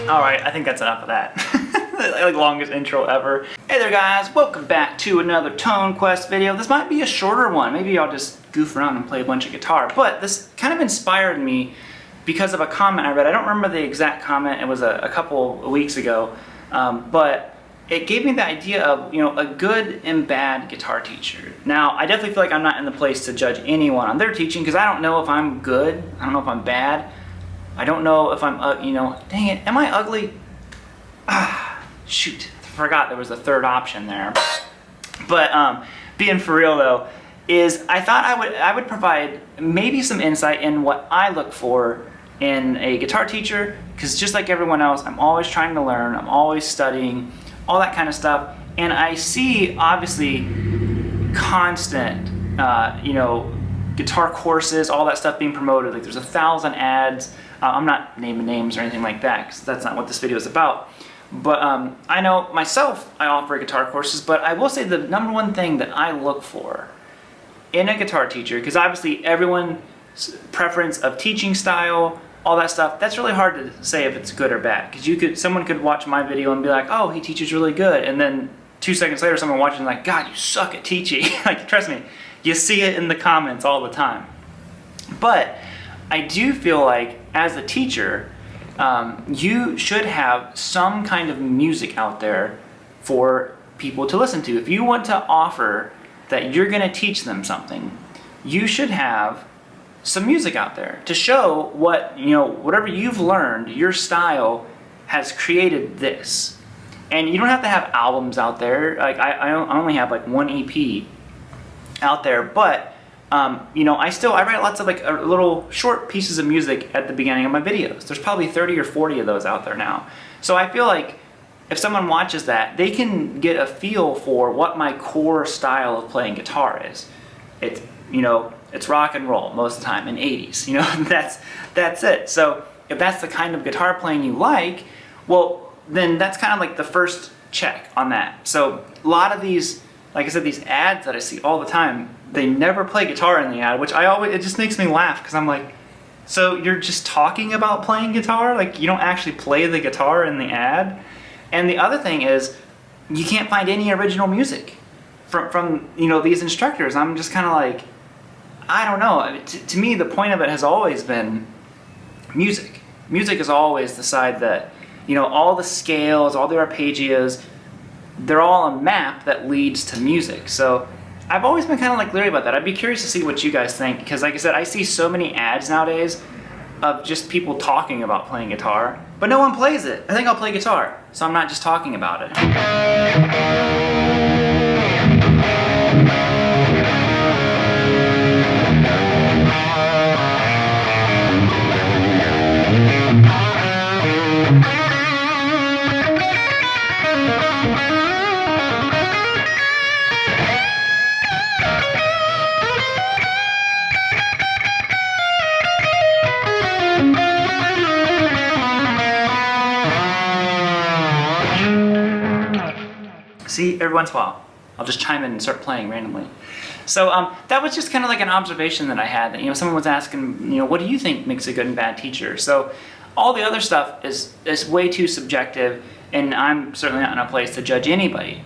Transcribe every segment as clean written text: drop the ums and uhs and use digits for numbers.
Alright, I think that's enough of that. Like longest intro ever. Hey there guys, welcome back to another Tone Quest video. This might be a shorter one. Maybe I'll just goof around and play a bunch of guitar. But this kind of inspired me because of a comment I read. I don't remember the exact comment. It was a couple of weeks ago. But it gave me the idea of, a good and bad guitar teacher. Now, I definitely feel like I'm not in the place to judge anyone on their teaching because I don't know if I'm good. I don't know if I'm bad. I don't know if I'm, dang it, am I ugly? Shoot, I forgot there was a third option there. But being for real though, is I thought I would provide maybe some insight in what I look for in a guitar teacher, because just like everyone else, I'm always trying to learn, I'm always studying, all that kind of stuff. And I see, obviously, constant, guitar courses, all that stuff being promoted. Like there's 1,000 ads. I'm not naming names or anything like that, because that's not what this video is about. But I know myself, I offer guitar courses, but I will say the number one thing that I look for in a guitar teacher, because obviously everyone's preference of teaching style, all that stuff, that's really hard to say if it's good or bad. Because someone could watch my video and be like, oh, he teaches really good, and then 2 seconds later someone watching and like, God, you suck at teaching. Like, trust me, you see it in the comments all the time. But I do feel like as a teacher, you should have some kind of music out there for people to listen to. If you want to offer that you're going to teach them something, you should have some music out there to show what, whatever you've learned, your style has created this. And you don't have to have albums out there. Like I only have like 1 EP out there, but I write lots of like little short pieces of music at the beginning of my videos. There's probably 30 or 40 of those out there now. So I feel like if someone watches that, they can get a feel for what my core style of playing guitar is. It's rock and roll most of the time, in 80s. That's it. So if that's the kind of guitar playing you like, well, then that's kind of like the first check on that. So a lot of these, like I said, these ads that I see all the time, they never play guitar in the ad, which it just makes me laugh, because I'm like, so you're just talking about playing guitar? Like you don't actually play the guitar in the ad? And the other thing is, you can't find any original music from these instructors. I'm just kind of like, I don't know. To me, the point of it has always been music. Music is always the side that, all the scales, all the arpeggios, they're all a map that leads to music. So I've always been kind of like leery about that. I'd be curious to see what you guys think, because like I said, I see so many ads nowadays of just people talking about playing guitar, but no one plays it. I think I'll play guitar, so I'm not just talking about it. See, every once in a while, I'll just chime in and start playing randomly. So that was just kind of like an observation that I had. That someone was asking, what do you think makes a good and bad teacher? So all the other stuff is way too subjective, and I'm certainly not in a place to judge anybody.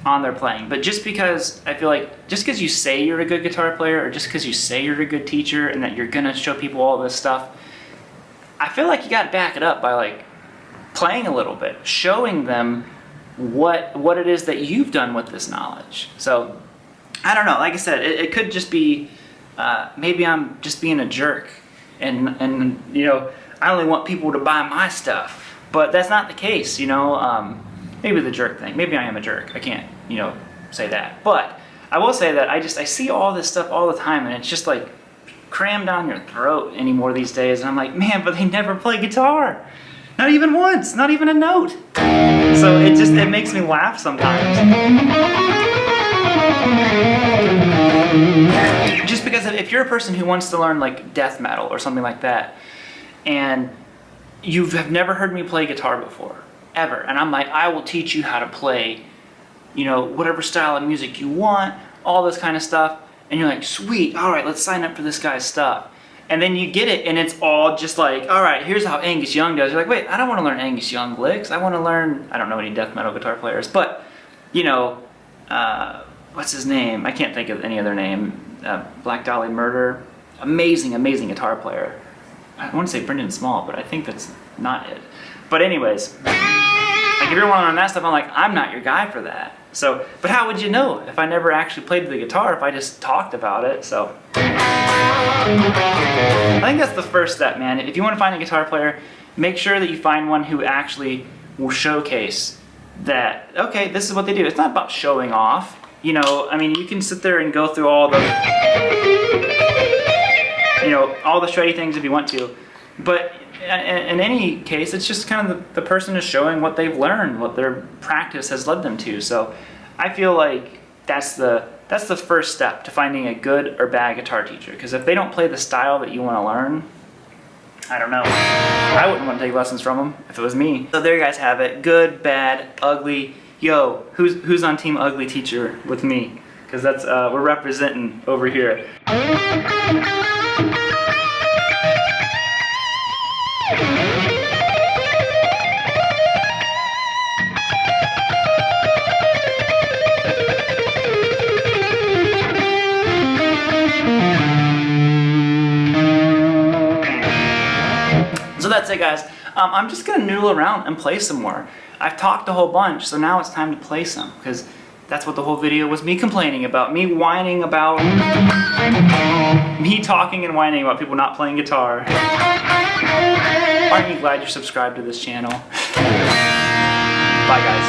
on their playing. But just because I feel like just because you say you're a good guitar player, or just because you say you're a good teacher and that you're gonna show people all this stuff, I feel like you got to back it up by like playing a little bit, showing them what it is that you've done with this knowledge. So I don't know. Like I said, it could just be maybe I'm just being a jerk, and you know, I only want people to buy my stuff, but that's not the case. You know, maybe the jerk thing. Maybe I am a jerk. I can't, you know, say that. But I will say that I see all this stuff all the time, and it's just like crammed down your throat anymore these days. And I'm like, man, but they never play guitar. Not even once. Not even a note. So it makes me laugh sometimes. Just because if you're a person who wants to learn like death metal or something like that, and you have never heard me play guitar before, ever, and I'm like, I will teach you how to play, you know, whatever style of music you want, all this kind of stuff, and you're like, sweet, all right, let's sign up for this guy's stuff. And then you get it, and it's all just like, all right, here's how Angus Young does. You're like, wait, I don't want to learn Angus Young licks. I want to learn, I don't know any death metal guitar players, but, you know, what's his name? I can't think of any other name. Black Dahlia Murder. Amazing, amazing guitar player. I want to say Brendan Small, but I think that's not it. But anyways, like if you're wanting to learn that stuff, I'm like, I'm not your guy for that. So, but how would you know if I never actually played the guitar, if I just talked about it? So I think that's the first step, man. If you want to find a guitar player, make sure that you find one who actually will showcase that, okay, this is what they do. It's not about showing off. You know, I mean, you can sit there and go through all the, you know, all the shreddy things if you want to. But in any case, it's just kind of the person is showing what they've learned, what their practice has led them to. So I feel like that's the first step to finding a good or bad guitar teacher. Because if they don't play the style that you want to learn, I don't know. I wouldn't want to take lessons from them if it was me. So there you guys have it. Good, bad, ugly. Yo, who's on Team Ugly Teacher with me? Because that's we're representing over here. So that's it, guys. I'm just gonna noodle around and play some more. I've talked a whole bunch, so now it's time to play some, because that's what the whole video was, me complaining about, me whining about, me talking and whining about people not playing guitar. Aren't you glad you're subscribed to this channel? Bye, guys.